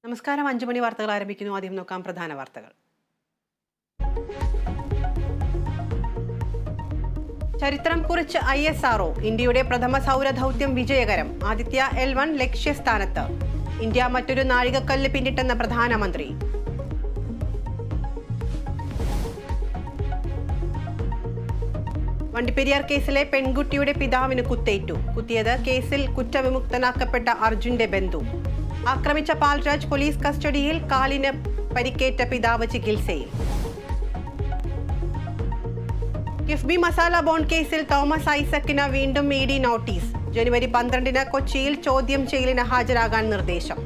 നമസ്കാരം. 5 മണി വാർത്തകൾ ആരംഭിക്കുന്നു. ആദ്യം നോക്കാം പ്രധാന വാർത്തകൾ. ചരിത്രം കുറിച്ച് ISRO. ഇന്ത്യയുടെ പ്രഥമ സൗരദൗത്യം വിജയകരം. ആദിത്യ L1 ലക്ഷ്യസ്ഥാനത്ത്. ഇന്ത്യ മറ്റൊരു നാഴികക്കല്ല് പിന്നിട്ടെന്ന പ്രധാനമന്ത്രി. വണ്ടിപ്പെരിയാർ കേസിലെ പെൺകുട്ടിയുടെ പിതാവിന് കുത്തേറ്റു. കുത്തിയത് കേസിൽ കുറ്റവിമുക്തനാക്കപ്പെട്ട അർജുന്റെ ബന്ധു. ആക്രമിച്ച പാൽരാജ് പോലീസ് കസ്റ്റഡിയിൽ. കാലിന് പരിക്കേറ്റ പിതാവ് ചികിത്സയിൽ. കിഫ്ബി മസാല ബോണ്ട് കേസിൽ തോമസ് ഐസക്കിന് വീണ്ടും ED നോട്ടീസ്. ജനുവരി 12 കൊച്ചിയിൽ ചോദ്യം ചെയ്യലിന് ഹാജരാകാൻ നിർദ്ദേശം.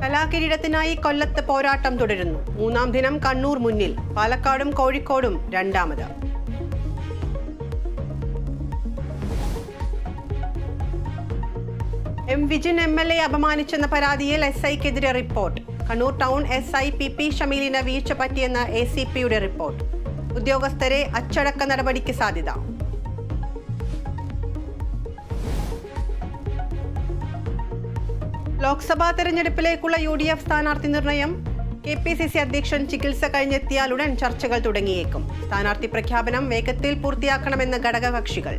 കലാകിരീടത്തിനായി കൊല്ലത്ത് പോരാട്ടം തുടരുന്നു. 3-ാം ദിനം കണ്ണൂർ മുന്നിൽ. പാലക്കാടും കോഴിക്കോടും രണ്ടാമത്. വിജിൻ MLA അപമാനിച്ചെന്ന പരാതിയിൽ SIക്കെതിരെ report. Kannur town SI PP ഷമീലിന് വീഴ്ച പറ്റിയെന്ന ACPയുടെ റിപ്പോർട്ട്. ഉദ്യോഗസ്ഥരെ അച്ചടക്ക നടപടിക്ക് സാധ്യത. ലോക്സഭാ തെരഞ്ഞെടുപ്പിലേക്കുള്ള UDF സ്ഥാനാർത്ഥി നിർണയം. KPCC അധ്യക്ഷൻ ചികിത്സ കഴിഞ്ഞെത്തിയാലുടൻ ചർച്ചകൾ തുടങ്ങിയേക്കും. സ്ഥാനാർത്ഥി പ്രഖ്യാപനം വേഗത്തിൽ പൂർത്തിയാക്കണമെന്ന് ഘടകകക്ഷികൾ.